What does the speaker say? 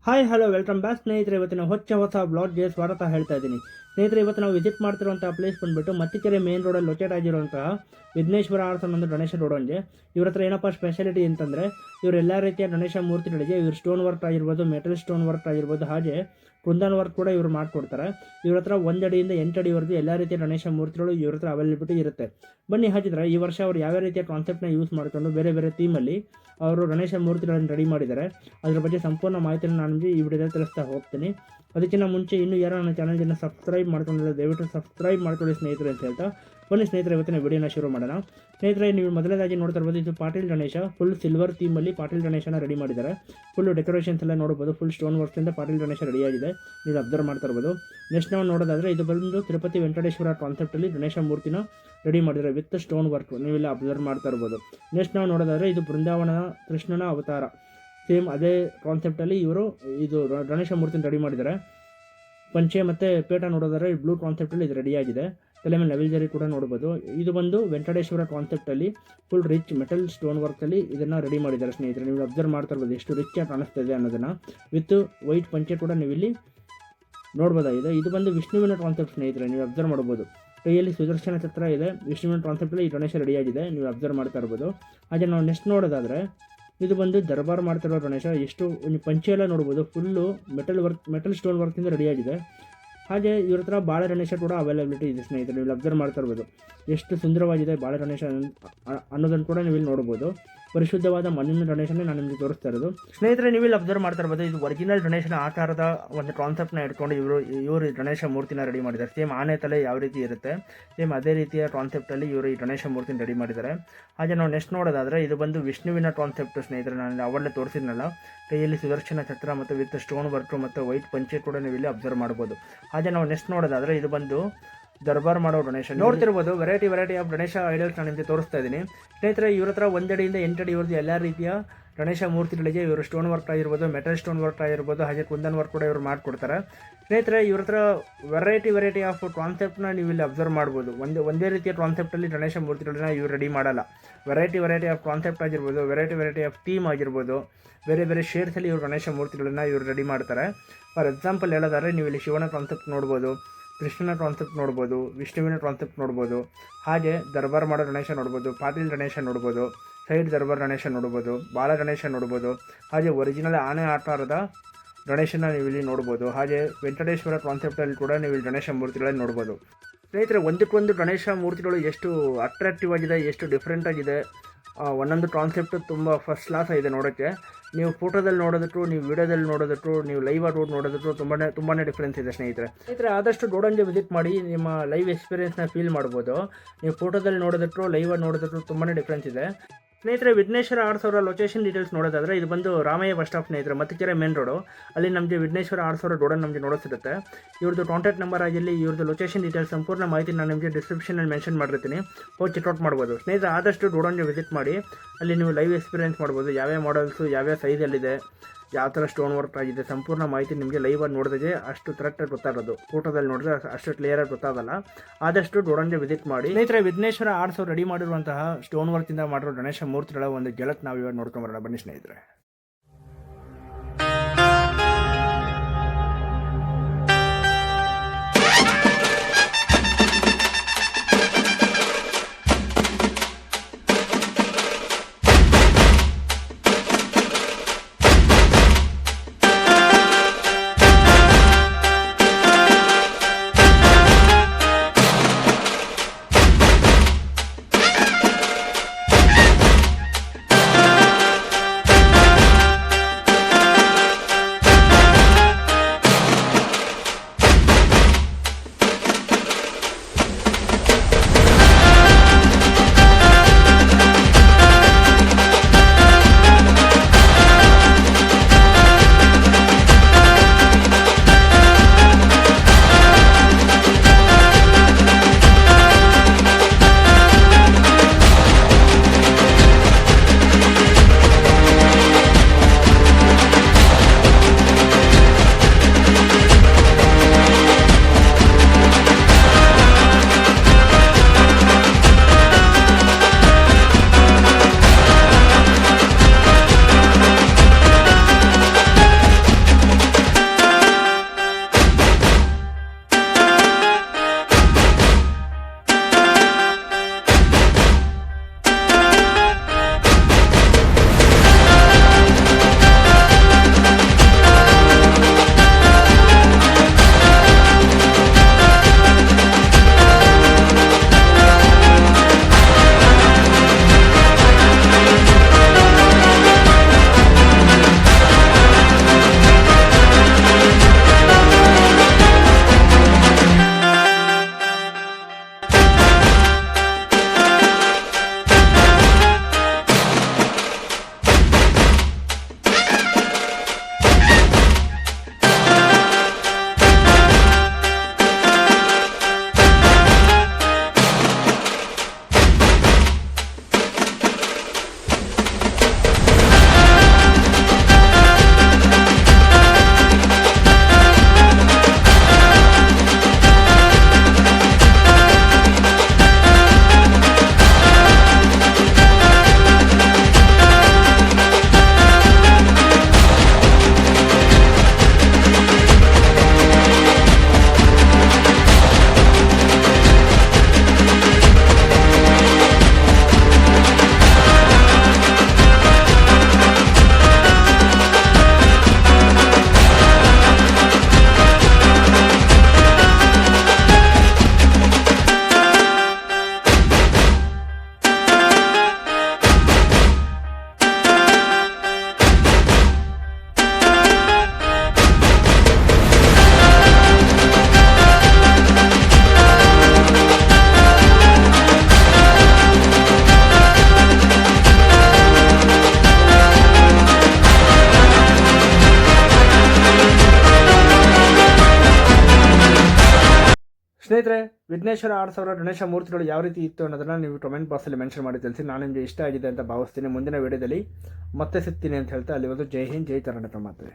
Hi hello welcome back ಸ್ನೇಹಿತರೆ. ಇವತ್ತಿನ ಹೊಸ ಬ್ಲಾಗ್ಗೆ ಸ್ವಾಗತ ಹೇಳ್ತಾ ಇದ್ದೀನಿ. ಸ್ನೇಹಿತರೆ, ಇವತ್ತು ನಾವು ವಿಸಿಟ್ ಮಾಡ್ತಿರುವಂತಹ ಪ್ಲೇಸ್ ಬಂದುಬಿಟ್ಟು ಮತ್ತಿಕೆರೆ ಮೇನ್ ರೋಡಲ್ಲಿ ಲೊಕೇಟ್ ಆಗಿರುವಂತಹ ವಿಘ್ನೇಶ್ವರ ಆರ್ಟ್ಸ್ ಅನ್ನೋ ಗಣೇಶ ರೋಡನ್ಗೆ. ಇವ್ರ ಹತ್ರ ಏನಪ್ಪ ಸ್ಪೆಷಾಲಿಟಿ ಅಂತಂದರೆ, ಇವರು ಎಲ್ಲ ರೀತಿಯ ಗಣೇಶ ಮೂರ್ತಿಗಳಿಗೆ ಇವ್ರು ಸ್ಟೋನ್ ವರ್ಕ್ ಆಗಿರ್ಬೋದು, ಮೆಟಲ್ ಸ್ಟೋನ್ ವರ್ಕ್ ಆಗಿರ್ಬೋದು, ಹಾಗೆ ಕುಂದನ್ ವರ್ಕ್ ಕೂಡ ಇವರು ಮಾಡಿಕೊಡ್ತಾರೆ. ಇವ್ರ ಹತ್ರ 1 ಅಡಿಯಿಂದ 8 ಅಡಿವರೆಗೂ ಎಲ್ಲ ರೀತಿಯ ಗಣೇಶ ಮೂರ್ತಿಗಳು ಇವ್ರ ಹತ್ರ ಅವೈಲಬಿಲಿಟಿ ಇರುತ್ತೆ. ಬನ್ನಿ ಹಾಗಿದ್ರೆ ಈ ವರ್ಷ ಅವರು ಯಾವ ರೀತಿಯ ಕಾನ್ಸೆಪ್ಟ್ನ ಯೂಸ್ ಮಾಡಿಕೊಂಡು ಬೇರೆ ಬೇರೆ ಥೀಮಲ್ಲಿ ಅವರು ಗಣೇಶ ಮೂರ್ತಿಗಳನ್ನು ರೆಡಿ ಮಾಡಿದ್ದಾರೆ, ಅದರ ಬಗ್ಗೆ ಸಂಪೂರ್ಣ ಮಾಹಿತಿಯನ್ನು ನಾನು ನಿಮಗೆ ಈ ವಿಡಿಯೋದಲ್ಲಿ ತಿಳಿಸ್ತಾ ಹೋಗ್ತೀನಿ. ಅದಕ್ಕಿಂತ ಮುಂಚೆ ಇನ್ನೂ ಯಾರು ನನ್ನ ಚಾನಲ್ಗೆ ಸಬ್ಸ್ಕ್ರೈಬ್ ಮಾಡ್ಕೊಂಡಿಲ್ಲ, ದಯವಿಟ್ಟು ಸಬ್ಸ್ಕ್ರೈಬ್ ಮಾಡ್ಕೊಳ್ಳಿ ಸ್ನೇಹಿತರೆ ಅಂತ ಹೇಳ್ತಾ ಬನ್ನಿ ಸ್ನೇಹಿತರೆ ಇವತ್ತಿನ ವಿಡಿಯೋನ ಶುರು ಮಾಡೋಣ. ಸ್ನೇಹಿತರೆ, ನೀವು ಮೊದಲನೇದಾಗಿ ನೋಡ್ತಾ ಇರ್ಬೋದು, ಇದು ಪಾಟೀಲ್ ಗಣೇಶ ಫುಲ್ ಸಿಲ್ವರ್ ಥೀಮಲ್ಲಿ ಪಾಟೀಲ್ ಗಣೇಶನ ರೆಡಿ ಮಾಡಿದ್ದಾರೆ. ಫುಲ್ ಡೆಕೋರೇಷನ್ಸ್ ಎಲ್ಲ ನೋಡ್ಬೋದು, ಫುಲ್ ಸ್ಟೋನ್ ವರ್ಕ್ಸಿಂದ ಪಾಟೀಲ್ ಗಣೇಶ ರೆಡಿಯಾಗಿದೆ, ನೀವು ಅಬ್ಸರ್ವ್ ಮಾಡ್ತಾ ಇರ್ಬೋದು. ನೆಕ್ಸ್ಟ್ ನಾವು ನೋಡೋದಾದರೆ ಇದು ಬಂದು ತಿರುಪತಿ ವೆಂಕಟೇಶ್ವರ ಕಾನ್ಸೆಪ್ಟಲ್ಲಿ ಗಣೇಶ ಮೂರ್ತಿನ ರೆಡಿ ಮಾಡಿದ್ದಾರೆ ವಿತ್ ಸ್ಟೋನ್ ವರ್ಕ್, ನೀವೆಲ್ಲ ಅಬ್ಸರ್ವ್ ಮಾಡ್ತಾ ಇರ್ಬೋದು. ನೆಕ್ಸ್ಟ್ ನಾವು ನೋಡೋದಾದರೆ ಇದು ಬೃಂದಾವನ ಕೃಷ್ಣನ ಅವತಾರ, ಸೇಮ್ ಅದೇ ಕಾನ್ಸೆಪ್ಟಲ್ಲಿ ಇವರು ಇದು ಗಣೇಶ ಮೂರ್ತಿನ ರೆಡಿ ಮಾಡಿದ್ದಾರೆ. ಪಂಚೆ ಮತ್ತು ಪೇಟ ನೋಡೋದಾದ್ರೆ ಬ್ಲೂ ಕಾನ್ಸೆಪ್ಟಲ್ಲಿ ಇದು ರೆಡಿಯಾಗಿದೆ. ತಲೆ ಮೇಲೆ ಲೆವೆಲ್ ಜರಿ ಕೂಡ ನೋಡ್ಬೋದು. ಇದು ಬಂದು ವೆಂಕಟೇಶ್ವರ ಕಾನ್ಸೆಪ್ಟಲ್ಲಿ ಫುಲ್ ರಿಚ್ ಮೆಟಲ್ ಸ್ಟೋನ್ ವರ್ಕಲ್ಲಿ ಇದನ್ನು ರೆಡಿ ಮಾಡಿದ್ದಾರೆ ಸ್ನೇಹಿತರೆ. ನೀವು ಅಬ್ಸರ್ವ್ ಮಾಡ್ತಾ ಇರ್ಬೋದು ಎಷ್ಟು ರಿಚ್ ಆಗಿ ಕಾಣಿಸ್ತಾ ಇದೆ ಅನ್ನೋದನ್ನು. ವಿತ್ ವೈಟ್ ಪಂಚೆ ಕೂಡ ನೀವು ಇಲ್ಲಿ ನೋಡ್ಬೋದಾಗಿದೆ. ಇದು ಬಂದು ವಿಷ್ಣುವಿನ ಕಾನ್ಸೆಪ್ಟ್ ಸ್ನೇಹಿತರೆ, ನೀವು ಅಬ್ಸರ್ವ್ ಮಾಡ್ಬೋದು. ಕೈಯಲ್ಲಿ ಸುದರ್ಶನ ಚಕ್ರ ಇದೆ, ವಿಷ್ಣುವಿನ ಕಾನ್ಸೆಪ್ಟಲ್ಲಿ ಈ ಗಣೇಶ ರೆಡಿಯಾಗಿದೆ, ನೀವು ಅಬ್ಸರ್ವ್ ಮಾಡ್ತಾ ಇರ್ಬೋದು. ಹಾಗೆ ನಾವು ನೆಕ್ಸ್ಟ್ ನೋಡೋದಾದರೆ ಇದು ಬಂದು ದರ್ಬಾರ್ ಮಾಡ್ತಿರೋ ಗಣೇಶ, ಎಷ್ಟು ಪಂಚೆ ಎಲ್ಲ ನೋಡ್ಬೋದು, ಫುಲ್ಲು ಮೆಟಲ್ ಸ್ಟೋನ್ ವರ್ಕಿಂದ ರೆಡಿಯಾಗಿದೆ. ಹಾಗೆ ಇವ್ರ ಹತ್ರ ಬಾಳೆ ಗಣೇಶ ಕೂಡ ಅವೈಲಬಿಲಿಟಿ ಇದೆ ಸ್ನೇಹಿತರೆ, ನೀವು ಅಬ್ಸರ್ವ್ ಮಾಡ್ತಾ ಇರ್ಬೋದು. ಎಷ್ಟು ಸುಂದರವಾಗಿದೆ ಬಾಳೆ ಗಣೇಶ ಅನ್ನೋದನ್ನು ಕೂಡ ನೀವು ಇಲ್ಲಿ ನೋಡ್ಬೋದು. ಪರಿಶುದ್ಧವಾದ ಮಣ್ಣಿನ ಗಣೇಶನೇ ನಾನು ನಿಮಗೆ ತೋರಿಸ್ತಾ ಇರೋದು ಸ್ನೇಹಿತರೆ. ನೀವು ಇಲ್ಲಿ ಅಬ್ಸರ್ವ್ ಮಾಡ್ತಾ ಇರ್ಬೋದು, ಇದು ಒರಿಜಿನಲ್ ಗಣೇಶನ ಆಕಾರದ ಒಂದು ಕಾನ್ಸೆಪ್ಟ್ನ ಇಟ್ಕೊಂಡು ಇವರು ಗಣೇಶ ಮೂರ್ತಿನ ರೆಡಿ ಮಾಡಿದ್ದಾರೆ. ಸೇಮ್ ಆನೆ ತಲೆ ಯಾವ ರೀತಿ ಇರುತ್ತೆ, ಸೇಮ್ ಅದೇ ರೀತಿಯ ಕಾನ್ಸೆಪ್ಟಲ್ಲಿ ಇವರು ಈ ಗಣೇಶ ಮೂರ್ತಿನ ರೆಡಿ ಮಾಡಿದ್ದಾರೆ. ಹಾಗೆ ನಾವು ನೆಕ್ಸ್ಟ್ ನೋಡೋದಾದರೆ ಇದು ಬಂದು ವಿಷ್ಣುವಿನ ಕಾನ್ಸೆಪ್ಟ್ ಸ್ನೇಹಿತರೆ, ನಾನು ಅವಳೇ ತೋರಿಸಿದ್ನಲ್ಲ, ಕೈಯಲ್ಲಿ ಸುದರ್ಶನ ಚಕ್ರ ಮತ್ತು ವಿತ್ ಸ್ಟೋನ್ ವರ್ಕ್ ಮತ್ತು ವೈಟ್ ಪಂಚೆ ಕೂಡ ನೀವು ಇಲ್ಲಿ ಅಬ್ಸರ್ವ್ ಮಾಡ್ಬೋದು. ಹಾಗೆ ನಾವು ನೆಕ್ಸ್ಟ್ ನೋಡೋದಾದರೆ ಇದು ಬಂದು ದರ್ಬಾರ್ ಮಾಡೋ ಗಣೇಶ ನೋಡ್ತಿರ್ಬೋದು. ವೆರೈಟಿ ಆಫ್ ಗಣೇಶ ಐಡಲ್ಸ್ ನಾನು ನಿಮಗೆ ತೋರಿಸ್ತಾ ಇದ್ದೀನಿ ಸ್ನೇಹಿತರೆ. ಇವ್ರ ಹತ್ರ 1 ಅಡಿಯಿಂದ 8 ಅಡಿವರೆಗೂ ಎಲ್ಲ ರೀತಿಯ ಗಣೇಶ ಮೂರ್ತಿಗಳಿಗೆ ಇವರು ಸ್ಟೋನ್ ವರ್ಕ್ ಆಗಿರ್ಬೋದು, ಮೆಟಲ್ ಸ್ಟೋನ್ ವರ್ಕ್ ಆಗಿರ್ಬೋದು, ಹಾಗೆ ಕುಂದನ್ ವರ್ಕ್ ಕೂಡ ಇವರು ಮಾಡಿಕೊಡ್ತಾರೆ ಸ್ನೇಹಿತರೆ. ಇವ್ರ ಹತ್ರ ವೆರೈಟಿ ಆಫ್ ಕಾನ್ಸೆಪ್ಟ್ನ ನೀವು ಇಲ್ಲಿ ಅಬ್ಸರ್ವ್ ಮಾಡ್ಬೋದು. ಒಂದೇ ರೀತಿಯ ಕಾನ್ಸೆಪ್ಟಲ್ಲಿ ಗಣೇಶ ಮೂರ್ತಿಗಳನ್ನ ಇವರು ರೆಡಿ ಮಾಡಲ್ಲ. ವೆರೈಟಿ ಆಫ್ ಕಾನ್ಸೆಪ್ಟ್ ಆಗಿರ್ಬೋದು, ವೆರೈಟಿ ಆಫ್ ಥೀಮ್ ಆಗಿರ್ಬೋದು, ಬೇರೆ ಶೇಡ್ಸಲ್ಲಿ ಇವರು ಗಣೇಶ ಮೂರ್ತಿಗಳನ್ನ ಇವರು ರೆಡಿ ಮಾಡ್ತಾರೆ. ಫಾರ್ ಎಕ್ಸಾಂಪಲ್ ಹೇಳೋದಾದ್ರೆ ನೀವು ಇಲ್ಲಿ ಶಿವನ ಕಾನ್ಸೆಪ್ಟ್ ನೋಡ್ಬೋದು, ಕೃಷ್ಣನ ಕಾನ್ಸೆಪ್ಟ್ ನೋಡ್ಬೋದು, ವಿಷ್ಣುವಿನ ಕಾನ್ಸೆಪ್ಟ್ ನೋಡ್ಬೋದು, ಹಾಗೆ ದರ್ಬಾರ್ ಮಾಡೋ ಗಣೇಶ ನೋಡ್ಬೋದು, ಪಾಟೀಲ್ ಗಣೇಶ ನೋಡ್ಬೋದು, ಸೈಡ್ ದರ್ಬಾರ್ ಗಣೇಶ ನೋಡ್ಬೋದು, ಬಾಲ ಗಣೇಶ ನೋಡ್ಬೋದು, ಹಾಗೆ ಒರಿಜಿನಲ್ ಆನೆ ಆಕಾರದ ಗಣೇಶನ ನೀವು ಇಲ್ಲಿ ನೋಡ್ಬೋದು. ಹಾಗೆ ವೆಂಕಟೇಶ್ವರ ಕಾನ್ಸೆಪ್ಟಲ್ಲಿ ಕೂಡ ನೀವು ಇಲ್ಲಿ ಗಣೇಶ ಮೂರ್ತಿಗಳನ್ನು ನೋಡ್ಬೋದು ಸ್ನೇಹಿತರೆ. ಒಂದಕ್ಕೊಂದು ಗಣೇಶ ಮೂರ್ತಿಗಳು ಎಷ್ಟು ಅಟ್ರಾಕ್ಟಿವ್ ಆಗಿದೆ, ಎಷ್ಟು ಡಿಫ್ರೆಂಟ್ ಆಗಿದೆ, ಒಂದೊಂದು ಕಾನ್ಸೆಪ್ಟು ತುಂಬ ಫಸ್ಟ್ ಕ್ಲಾಸ್ ಆಗಿದೆ ನೋಡೋಕ್ಕೆ. ನೀವು ಫೋಟೋದಲ್ಲಿ ನೋಡೋದಕ್ಕೂ, ನೀವು ವಿಡಿಯೋದಲ್ಲಿ ನೋಡೋದಕ್ಕೂ, ನೀವು ಲೈವ್ ಆಗಿ ನೋಡೋದಕ್ಕೂ ತುಂಬಾ ಡಿಫ್ರೆನ್ಸ್ ಇದೆ ಸ್ನೇಹಿತರೆ. ಆದಷ್ಟು ರೋಡನ್ಗೆ ವಿಸಿಟ್ ಮಾಡಿ ನಿಮ್ಮ ಲೈವ್ ಎಕ್ಸ್ಪೀರಿಯೆನ್ಸ್ನ ಫೀಲ್ ಮಾಡ್ಬೋದು. ನೀವು ಫೋಟೋದಲ್ಲಿ ನೋಡೋದಕ್ಕೂ ಲೈವ್ ಆಗಿ ನೋಡೋದಕ್ಕೂ ತುಂಬಾ ಡಿಫ್ರೆನ್ಸ್ ಇದೆ ಸ್ನೇಹಿತರೆ. ವಿಘ್ನೇಶ್ವರ ಆರ್ಟ್ಸ್ ಅವರ ಲೊಕೇಶನ್ ಡೀಟೇಲ್ಸ್ ನೋಡೋದಾದರೆ ಇದು ಬಂದು ರಾಮಯ್ಯ ಬಸ್ ಸ್ಟಾಪ್ ಸ್ನೇಹಿತರೆ, ಮತ್ತಿಕೆರೆ ಮೇನ್ ರೋಡು, ಅಲ್ಲಿ ನಮಗೆ ವಿಘ್ನೇಶ್ವರ ಆರ್ಟ್ಸ್ ಅವರ ರೋಡನ್ನು ನಮಗೆ ನೋಡೋಸಿರುತ್ತೆ. ಇವ್ರದ್ದು ಕಾಂಟ್ಯಾಕ್ಟ್ ನಂಬರ್ ಆಗಿರಲಿ, ಇವ್ರದ್ದು ಲೊಕೇಶನ್ ಡೀಟೇಲ್ಸ್ ಸಂಪೂರ್ಣ ಮಾಹಿತಿ ನಾನು ನಿಮಗೆ ಡಿಸ್ಕ್ರಿಪ್ಷನಲ್ಲಿ ಮೆನ್ಷನ್ ಮಾಡಿರ್ತೀನಿ, ಹೋಗಿ ಚೆಕ್ಔಟ್ ಮಾಡ್ಬೋದು ಸ್ನೇಹಿತರೆ. ಆದಷ್ಟು ರೋಡನ್ಗೆ ವಿಸಿಟ್ ಮಾಡಿ, ಅಲ್ಲಿ ನೀವು ಲೈವ್ ಎಕ್ಸ್ಪೀರಿಯೆನ್ಸ್ ಮಾಡ್ಬೋದು. ಯಾವ್ಯಾವ ಮಾಡಲ್ಸು, ಯಾವ್ಯಾವ ಸೈಜಲ್ಲಿದೆ, ಯಾವ ಥರ ಸ್ಟೋನ್ ವರ್ಕ್ ಆಗಿದೆ, ಸಂಪೂರ್ಣ ಮಾಹಿತಿ ನಿಮಗೆ ಲೈವಾಗಿ ನೋಡಿದ್ರೆ ಅಷ್ಟು ಕರೆಕ್ಟಾಗಿ ಗೊತ್ತಾಗೋದು. ಫೋಟೋದಲ್ಲಿ ನೋಡಿದ್ರೆ ಅಷ್ಟು ಕ್ಲಿಯರಾಗಿ ಗೊತ್ತಾಗಲ್ಲ. ಆದಷ್ಟು ರೋಡನ್ಗೆ ವಿಸಿಟ್ ಮಾಡಿ ಸ್ನೇಹಿತರೆ. ವಿಘ್ನೇಶ್ವರ ಆರ್ಟ್ಸ್ ಅವರು ರೆಡಿ ಮಾಡಿರುವಂತಹ ಸ್ಟೋನ್ ವರ್ಕಿಂದ ಮಾಡಿರೋ ಗಣೇಶ ಮೂರ್ತಿಗಳ ಒಂದು ಗೆಳತ್ ನಾವು ಇವಾಗ ನೋಡ್ಕೊಂಬರೋಣ ಬನ್ನಿ ಸ್ನೇಹಿತರೆ. ಸ್ನೇಹಿತರೆ, ವಿಘ್ನೇಶ್ವರ 6000 ಗಣೇಶ ಮೂರ್ತಿಗಳು ಯಾವ ರೀತಿ ಇತ್ತು ಅನ್ನೋದನ್ನು ನೀವು ಕಮೆಂಟ್ ಬಾಕ್ಸಲ್ಲಿ ಮೆನ್ಷನ್ ಮಾಡಿ ತಿಳಿಸಿ. ನಾನು ನಿಮಗೆ ಇಷ್ಟ ಆಗಿದೆ ಅಂತ ಭಾವಿಸ್ತೀನಿ. ಮುಂದಿನ ವಿಡಿಯೋದಲ್ಲಿ ಮತ್ತೆ ಸಿಗ್ತೀನಿ ಅಂತ ಹೇಳ್ತಾ ಅಲ್ಲಿವರೆಗೂ ಜೈ ಹಿಂದ್, ಜೈ ಕರ್ನಾಟಕ ಮಾತೆ.